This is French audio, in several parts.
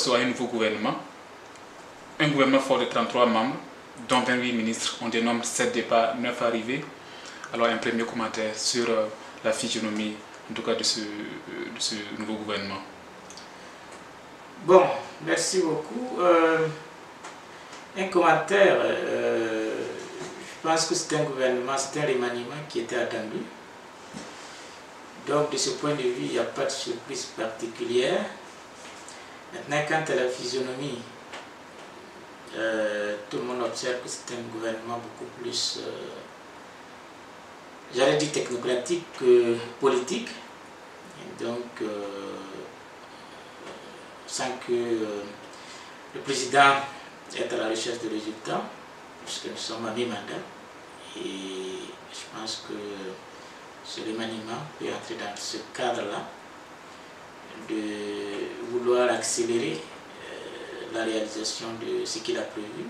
soit un nouveau gouvernement. Un gouvernement fort de 33 membres, dont 28 ministres. On dénombre 7 départs, 9 arrivées. Alors un premier commentaire sur la physionomie, en tout cas de ce nouveau gouvernement. Bon, merci beaucoup. Un commentaire, je pense que c'est un gouvernement, c'est un remaniement qui était attendu. Donc de ce point de vue, il n'y a pas de surprise particulière. Maintenant, quant à la physionomie, tout le monde observe que c'est un gouvernement beaucoup plus, j'allais dire technocratique que politique. Et donc, sans que le président est à la recherche de résultats, puisque nous sommes à mi-mandat. Et je pense que ce remaniement peut entrer dans ce cadre-là, de vouloir accélérer la réalisation de ce qu'il a prévu,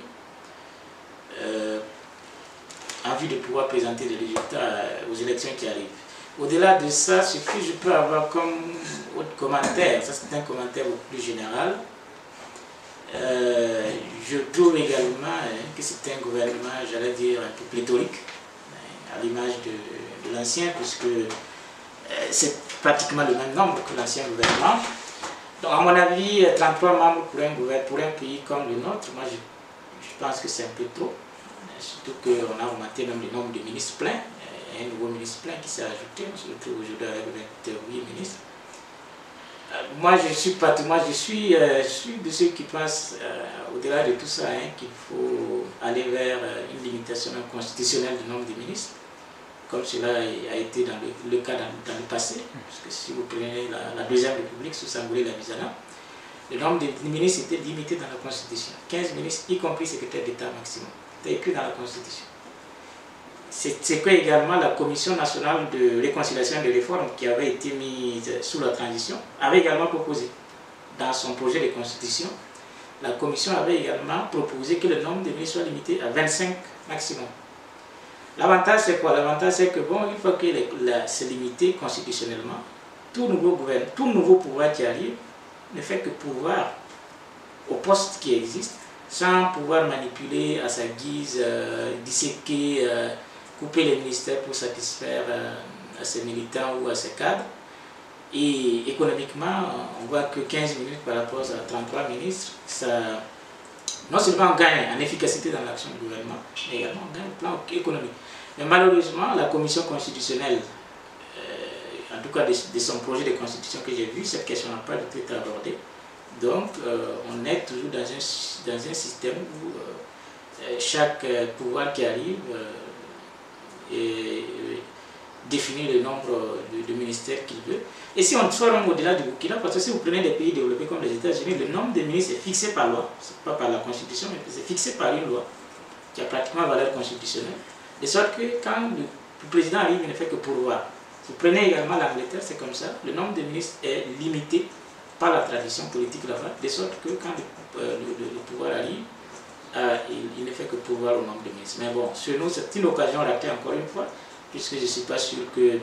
en vue de pouvoir présenter des résultats aux élections qui arrivent. Au-delà de ça, ce que je peux avoir comme autre commentaire, ça c'est un commentaire beaucoup plus général, je trouve également que c'est un gouvernement, j'allais dire, un peu pléthorique, à l'image de l'ancien, puisque c'est pratiquement le même nombre que l'ancien gouvernement. Donc à mon avis, 33 membres pour un pays comme le nôtre, moi je pense que c'est un peu trop, surtout qu'on a augmenté même le nombre de ministres pleins, un nouveau ministre plein qui s'est ajouté, on se retrouve aujourd'hui avec 28 ministres. Moi je suis de ceux qui pensent, au-delà de tout ça, qu'il faut aller vers une limitation constitutionnelle du nombre de ministres, comme cela a été dans le cas dans le passé, parce que si vous prenez la Deuxième République sous Sangoulé Dlamini-Zana, le nombre de ministres était limité dans la Constitution. 15 ministres, y compris secrétaire d'État maximum. C'était écrit dans la Constitution. C'est que également la Commission nationale de réconciliation et de réforme qui avait été mise sous la transition avait également proposé, dans son projet de constitution, la Commission avait également proposé que le nombre de ministres soit limité à 25 maximum. L'avantage c'est quoi? L'avantage c'est que bon, une fois que c'est limité constitutionnellement, tout nouveau pouvoir qui arrive ne fait que pouvoir au poste qui existe, sans pouvoir manipuler à sa guise, disséquer, couper les ministères pour satisfaire à ses militants ou à ses cadres. Et économiquement, on voit que 15 minutes par rapport à 33 ministres, ça, non seulement on gagne en efficacité dans l'action du gouvernement, mais également on gagne au plan économique. Mais malheureusement, la commission constitutionnelle, en tout cas de son projet de constitution que j'ai vu, cette question n'a pas du tout été abordée. Donc, on est toujours dans un système où chaque pouvoir qui arrive définit le nombre de ministères qu'il veut. Et si on sort au-delà du Burkina, parce que si vous prenez des pays développés comme les États-Unis, le nombre de ministres est fixé par loi, pas par la Constitution, mais c'est fixé par une loi qui a pratiquement valeur constitutionnelle. De sorte que quand le président arrive, il ne fait que pourvoir. Vous prenez également l'Angleterre, c'est comme ça, le nombre de ministres est limité par la tradition politique là-bas, de sorte que quand le pouvoir arrive, il ne fait que pourvoir au nombre de ministres. Mais bon, sur nous, c'est une occasion ratée encore une fois, puisque je ne suis pas sûr que,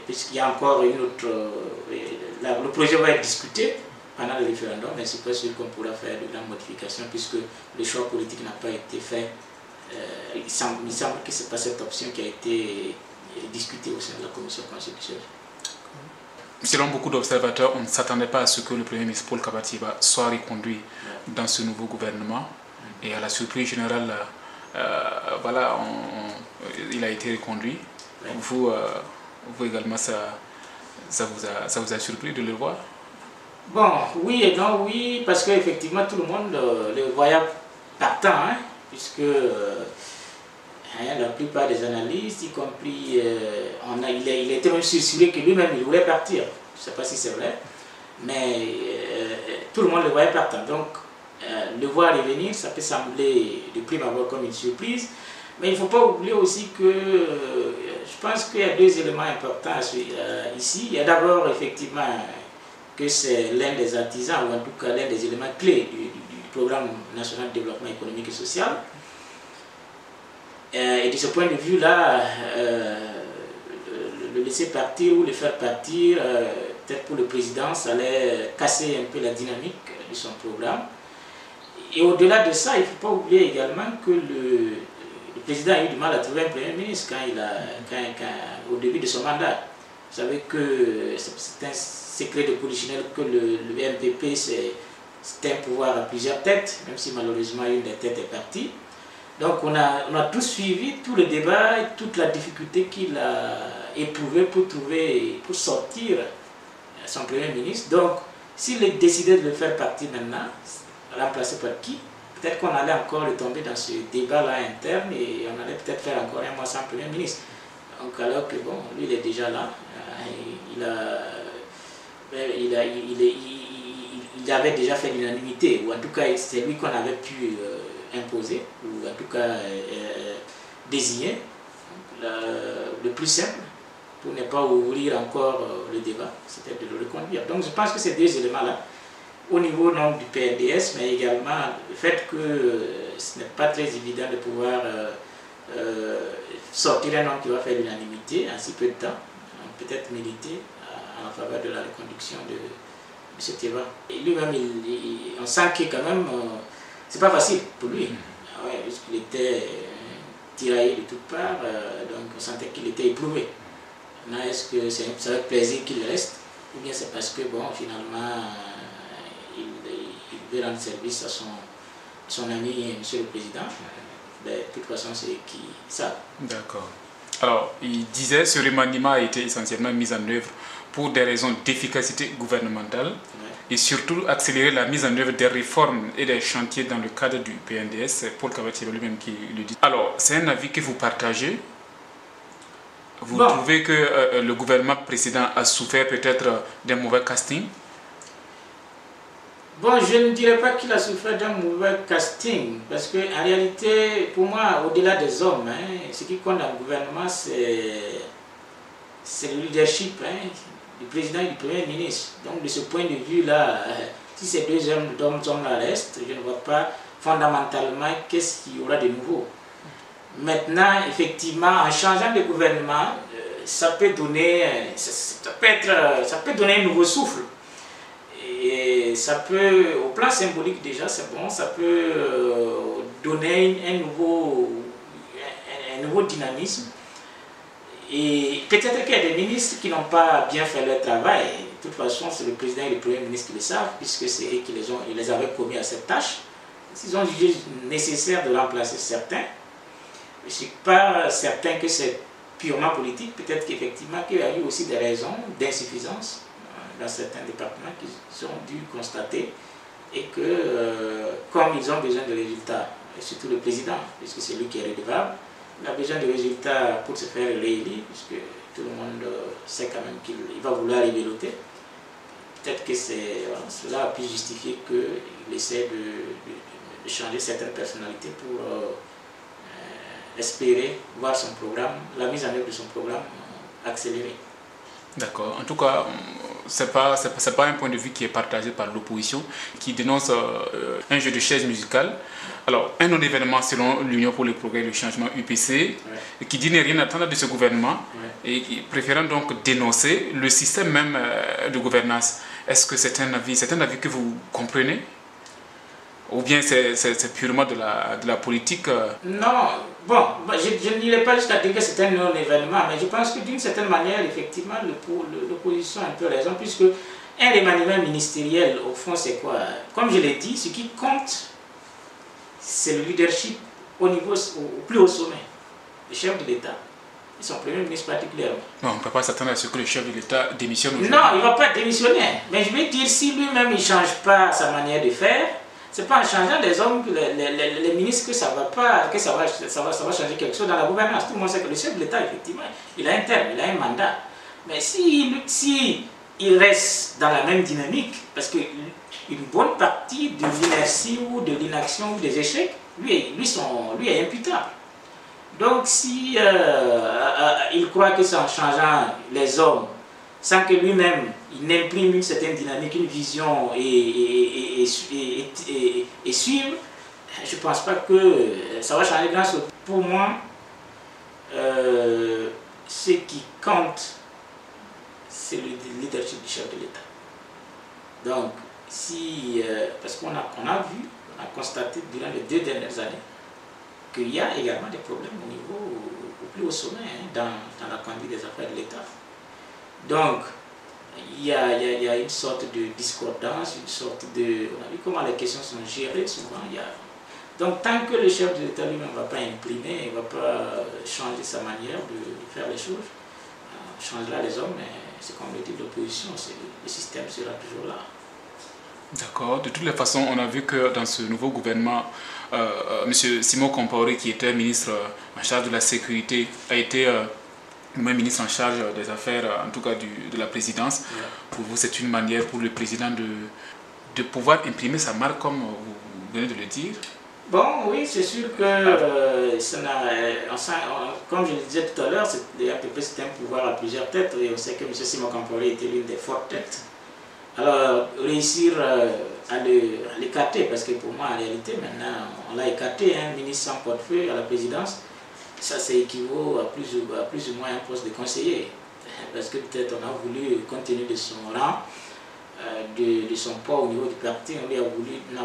puisqu'il y a encore une autre, le projet va être discuté pendant le référendum, mais je ne suis pas sûr qu'on pourra faire de grandes modifications, puisque le choix politique n'a pas été fait. Il semble que ce n'est pas cette option qui a été discutée au sein de la Commission constitutionnelle. Selon beaucoup d'observateurs, on ne s'attendait pas à ce que le Premier ministre Paul Kabatiba soit reconduit dans ce nouveau gouvernement. Et à la surprise générale, voilà, il a été reconduit. Vous également, ça vous a surpris de le voir? Bon, oui et non, oui, parce qu'effectivement tout le monde le voyait partant, hein, puisque la plupart des analystes, y compris, il était même susurré que lui-même il voulait partir. Je ne sais pas si c'est vrai, mais tout le monde le voyait partant. Donc, le voir revenir, ça peut sembler de prime abord comme une surprise, mais il ne faut pas oublier aussi que je pense qu'il y a deux éléments importants ici. Il y a d'abord effectivement que c'est l'un des artisans, ou en tout cas l'un des éléments clés du Programme national de développement économique et social. Et de ce point de vue-là, le laisser partir ou le faire partir peut-être pour le président, ça allait casser un peu la dynamique de son programme. Et au-delà de ça, il ne faut pas oublier également que le président a eu du mal à trouver un Premier ministre au début de son mandat. Vous savez que c'est un secret de polichinelle que le MPP, c'est un pouvoir à plusieurs têtes, même si malheureusement une des têtes est partie. Donc on a tout suivi, tout le débat et toute la difficulté qu'il a éprouvée pour sortir son Premier ministre. Donc s'il est décidé de le faire partir maintenant, remplacé par qui? Peut-être qu'on allait encore tomber dans ce débat-là interne et on allait peut-être faire encore un mois sans Premier ministre. Donc alors que bon, lui il est déjà là, il avait déjà fait l'unanimité, ou en tout cas c'est lui qu'on avait pu imposer, ou en tout cas désigner. Le plus simple, pour ne pas ouvrir encore le débat, c'était de le reconduire. Donc je pense que ces deux éléments-là, au niveau donc, du PNDS, mais également le fait que ce n'est pas très évident de pouvoir sortir un homme qui va faire l'unanimité en si peu de temps, peut-être militer en faveur de la reconduction de ce débat. Et lui-même, on sent que quand même, c'est pas facile pour lui, puisqu'il était tiraillé de toutes parts, donc on sentait qu'il était éprouvé. Maintenant, est-ce que c'est avec plaisir qu'il reste, ou bien c'est parce que, bon, finalement, il veut rendre service à son ami, Monsieur le Président. De toute façon, c'est qui ça. D'accord. Alors, il disait ce remaniement a été essentiellement mis en œuvre pour des raisons d'efficacité gouvernementale et surtout accélérer la mise en œuvre des réformes et des chantiers dans le cadre du PNDS. C'est Paul Kabatiba lui-même qui le dit. Alors, c'est un avis que vous partagez? Vous trouvez que le gouvernement précédent a souffert peut-être d'un mauvais casting? Bon, je ne dirais pas qu'il a souffert d'un mauvais casting, parce qu'en réalité, pour moi, au-delà des hommes, ce qui compte dans le gouvernement, c'est le leadership du président et du Premier ministre. Donc, de ce point de vue-là, si ces deux hommes-là restent, je ne vois pas fondamentalement qu'est-ce qu'il y aura de nouveau. Maintenant, effectivement, en changeant de gouvernement, ça peut donner un nouveau souffle. Et ça peut, au plan symbolique déjà, c'est bon, ça peut donner un nouveau dynamisme. Et peut-être qu'il y a des ministres qui n'ont pas bien fait leur travail. De toute façon, c'est le président et le Premier ministre qui le savent, puisque c'est eux qui les avaient commis à cette tâche. S'ils ont jugé nécessaire de remplacer certains, je ne suis pas certain que c'est purement politique. Peut-être qu'effectivement, qu'il y a eu aussi des raisons d'insuffisance dans certains départements qu'ils ont dû constater et que comme ils ont besoin de résultats, et surtout le président, puisque c'est lui qui est redevable, il a besoin de résultats pour se faire réélire, puisque tout le monde sait quand même qu'il va vouloir révéloter. Peut-être que cela a pu justifier qu'il essaie de changer certaines personnalités pour espérer voir son programme, la mise en œuvre de son programme accélérée. D'accord. En tout cas, ce n'est pas un point de vue qui est partagé par l'opposition, qui dénonce un jeu de chaises musicales. Alors, un non-événement selon l'Union pour le progrès et le changement UPC, qui dit ne rien attendre de ce gouvernement, et préférant donc dénoncer le système même de gouvernance. Est-ce que c'est un avis que vous comprenez? Ou bien c'est purement de la politique? Non, bon, je ne dirais pas jusqu'à dire que c'est un non-événement, mais je pense que d'une certaine manière, effectivement, l'opposition a un peu raison, puisque un remaniement ministériel, au fond, c'est quoi? Comme je l'ai dit, ce qui compte, c'est le leadership au plus haut sommet, le chef de l'État et son Premier ministre particulièrement. Non, on ne peut pas s'attendre à ce que le chef de l'État démissionne aujourd'hui. Non, il ne va pas démissionner, mais je veux dire, si lui-même il ne change pas sa manière de faire, c'est pas en changeant des hommes, les ministres, que ça va changer quelque chose dans la gouvernance. Tout le monde sait que le chef de l'État, effectivement, il a un terme, il a un mandat. Mais si il reste dans la même dynamique, parce qu'une bonne partie de l'inertie ou de l'inaction ou des échecs, lui est imputable. Donc si il croit que c'est en changeant les hommes, sans que lui-même il n'imprime une certaine dynamique, une vision et suivre, je ne pense pas que ça va changer grand-chose. Pour moi, ce qui compte, c'est le leadership du chef de l'État. Donc, si, parce qu'on a vu, on a constaté durant les 2 dernières années qu'il y a également des problèmes au niveau, au plus haut sommet, hein, dans la conduite des affaires de l'État. Donc, il y a une sorte de discordance, une sorte de... On a vu comment les questions sont gérées souvent. Donc, tant que le chef de l'État lui-même ne va pas imprimer, ne va pas changer sa manière de faire les choses, on changera les hommes, mais c'est comme le dit l'opposition, le système sera toujours là. D'accord. De toutes les façons, on a vu que dans ce nouveau gouvernement, M. Simon Compaoré, qui était ministre en charge de la sécurité, a été même ministre en charge des affaires, en tout cas de la présidence. Ouais. Pour vous, c'est une manière pour le président de pouvoir imprimer sa marque, comme vous venez de le dire? Bon, oui, c'est sûr que comme je le disais tout à l'heure, c'est un pouvoir à plusieurs têtes, et on sait que M. Simon Compaoré était l'une des fortes têtes. Alors, réussir à l'écarter, parce que pour moi, en réalité, maintenant, on l'a écarté, un ministre sans portefeuille à la présidence, ça équivaut à plus ou moins un poste de conseiller. Parce que peut-être on a voulu, compte tenu de son rang, de son poids au niveau du parti, on a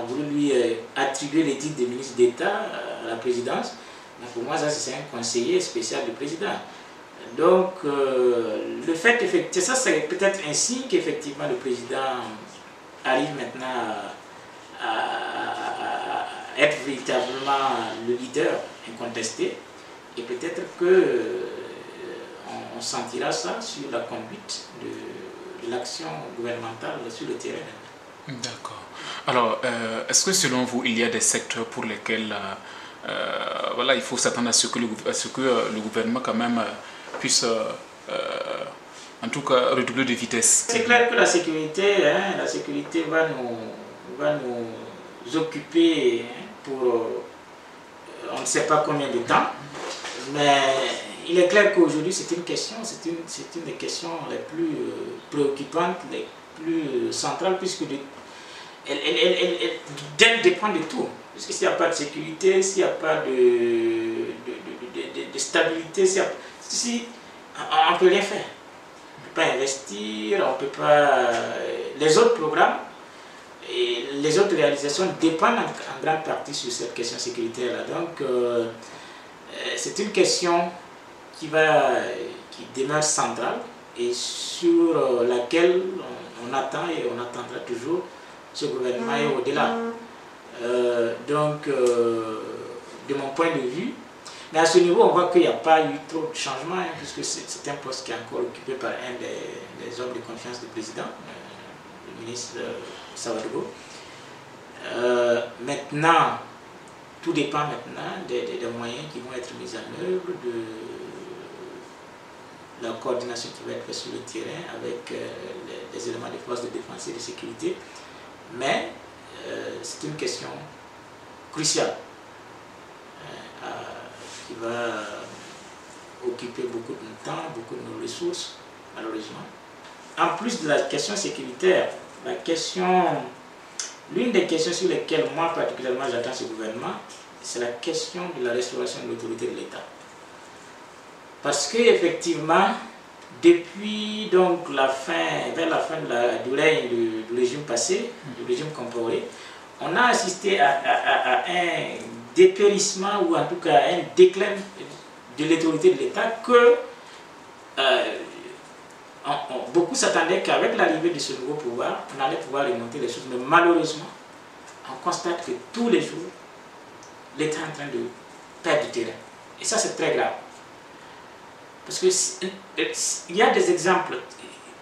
voulu lui attribuer les titres de ministre d'État à la présidence. Mais pour moi, ça c'est un conseiller spécial du président. Donc, le fait, ça c'est peut-être un signe qu'effectivement le président arrive maintenant à être véritablement le leader incontesté. Et peut-être qu'on sentira ça sur la conduite de l'action gouvernementale sur le terrain. D'accord. Alors, est-ce que selon vous, il y a des secteurs pour lesquels voilà, il faut s'attendre à ce que le gouvernement quand même puisse en tout cas redoubler de vitesse? C'est clair que la sécurité va nous occuper pour on ne sait pas combien de temps, mais il est clair qu'aujourd'hui c'est une des questions les plus préoccupantes, les plus centrales, puisque elle dépend de tout. Puisque s'il n'y a pas de sécurité, s'il n'y a pas de stabilité, on ne peut rien faire. On ne peut pas investir, on ne peut pas... Les autres programmes et les autres réalisations dépendent en grande partie sur cette question sécuritaire-là. Donc, c'est une question qui demeure centrale et sur laquelle on attend et on attendra toujours ce gouvernement et au-delà. Donc, de mon point de vue, mais à ce niveau, on voit qu'il n'y a pas eu trop de changements, hein, puisque c'est un poste qui est encore occupé par un des hommes de confiance du président, le ministre Savadogo. Maintenant, tout dépend maintenant des moyens qui vont être mis en œuvre, de la coordination qui va être faite sur le terrain avec les éléments des forces de défense et de sécurité. Mais c'est une question cruciale qui va occuper beaucoup de temps, beaucoup de nos ressources, malheureusement. En plus de la question sécuritaire, l'une des questions sur lesquelles moi particulièrement j'attends ce gouvernement, c'est la question de la restauration de l'autorité de l'État. Parce qu'effectivement, depuis donc vers la fin du règne du régime passé, du régime Compaoré, on a assisté à un dépérissement ou en tout cas à un déclin de l'autorité de l'État que beaucoup s'attendaient qu'avec l'arrivée de ce nouveau pouvoir, on allait pouvoir remonter les choses. Mais malheureusement, on constate que tous les jours, l'État est en train de perdre du terrain. Et ça, c'est très grave. Parce qu'il y a des exemples.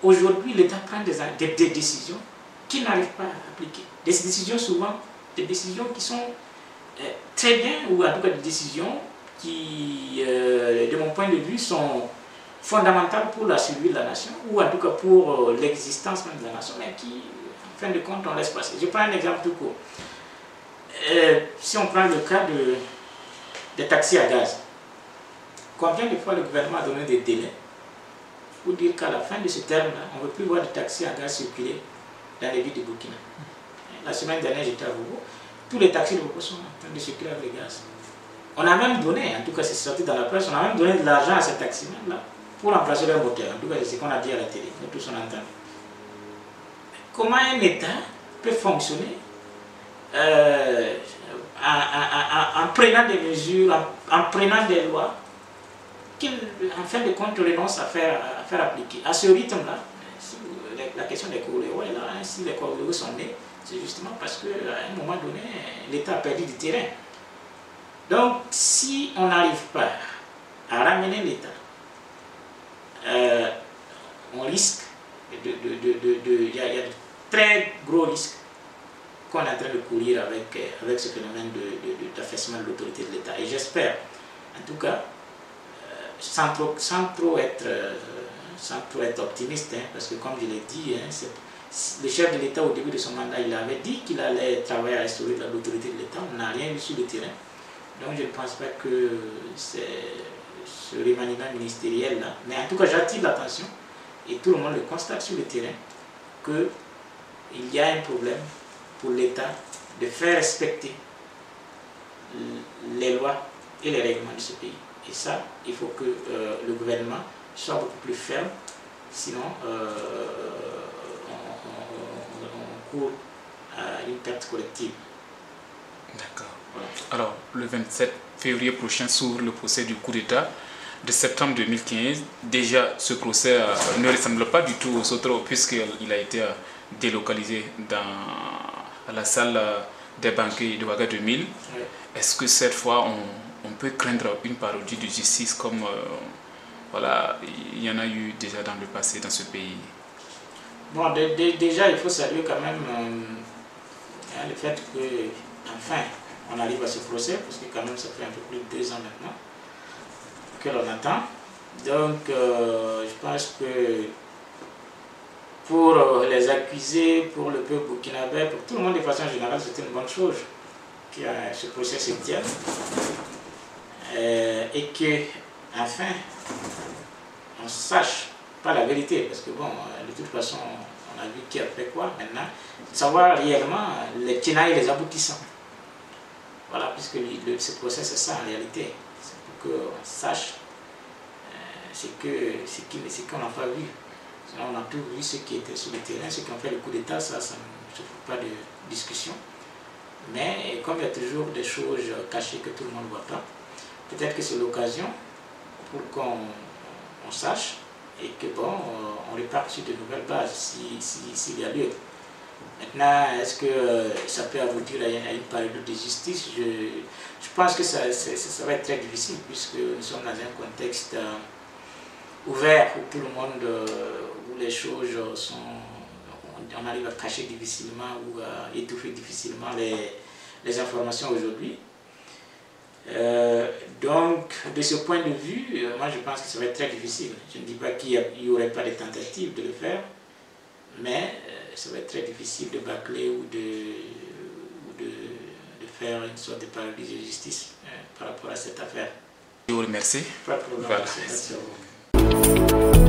Aujourd'hui, l'État prend des décisions qu'il n'arrive pas à appliquer. Des décisions souvent, des décisions qui sont très bien, ou en tout cas des décisions qui, de mon point de vue, sont fondamentales pour la survie de la nation, ou en tout cas pour l'existence même de la nation, mais qui, en fin de compte, on laisse passer. Je prends un exemple tout court. Si on prend le cas des taxis à gaz, combien de fois le gouvernement a donné des délais pour dire qu'à la fin de ce terme-là, on ne veut plus voir de taxis à gaz circuler dans les villes de Burkina. La semaine dernière, j'étais à Bobo, tous les taxis de Bobo sont en train de circuler avec le gaz. On a même donné, en tout cas c'est sorti dans la presse, on a même donné de l'argent à ces taximens-là pour remplacer leur moteur. En tout cas, c'est ce qu'on a dit à la télé, nous tous on a entendu. Comment un État peut fonctionner en prenant des mesures, en prenant des lois qu'il, en fin de compte, renonce à faire appliquer. À ce rythme-là, la question des corridors est là, hein, si les corridors sont nés, c'est justement parce qu'à un moment donné, l'État a perdu du terrain. Donc, si on n'arrive pas à ramener l'État, on risque il y a de très gros risques qu'on est en train de courir avec ce phénomène d'affaissement de l'autorité de l'État. Et j'espère, en tout cas, sans trop être optimiste, hein, parce que comme je l'ai dit, hein, le chef de l'État au début de son mandat, il avait dit qu'il allait travailler à restaurer l'autorité de l'État. On n'a rien vu sur le terrain. Donc je ne pense pas que c'est ce remaniement ministériel là. Mais en tout cas, j'attire l'attention, et tout le monde le constate sur le terrain, qu'il y a un problème pour l'État de faire respecter les lois et les règlements de ce pays. Et ça, il faut que le gouvernement soit beaucoup plus ferme, sinon on court à une perte collective. D'accord. Voilà. Alors, le 27 février prochain s'ouvre le procès du coup d'État de septembre 2015. Déjà, ce procès ne ressemble pas du tout aux autres, puisqu'il a été délocalisé dans la salle des banquets de Ouaga 2000. Oui. Est-ce que cette fois, on peut craindre une parodie de justice comme voilà, il y en a eu déjà dans le passé dans ce pays? Bon, déjà, il faut saluer quand même le fait que, enfin, on arrive à ce procès, parce que quand même, ça fait un peu plus de 2 ans maintenant que l'on attend. Donc, je pense que pour les accusés, pour le peuple burkinabé, pour tout le monde de façon générale, c'est une bonne chose que ce procès se tienne. Et que, enfin, on sache pas la vérité, parce que bon, de toute façon, on a vu qui a fait quoi. Maintenant, savoir réellement les tenants et les aboutissants. Voilà, puisque ce procès, c'est ça en réalité. C'est pour qu'on sache ce qu'on n'a pas vu. Sinon, on a tout vu, ce qui était sur le terrain, ceux qui ont fait le coup d'État, ça ne se trouve pas de discussion. Mais comme il y a toujours des choses cachées que tout le monde ne voit pas, peut-être que c'est l'occasion pour qu'on sache et que bon, on repart sur de nouvelles bases s'il y a lieu. Maintenant, est-ce que ça peut aboutir à une période de justice? Je pense que ça va être très difficile, puisque nous sommes dans un contexte ouvert où tout le monde, où les choses sont, on arrive à cacher difficilement ou à étouffer difficilement les informations aujourd'hui. Donc, de ce point de vue, moi je pense que ça va être très difficile. Je ne dis pas qu'il n'y aurait pas de tentative de le faire, mais ça va être très difficile de bâcler ou de faire une sorte de parodie de justice par rapport à cette affaire. Je vous remercie. Pas de problème. Voilà. Merci à vous.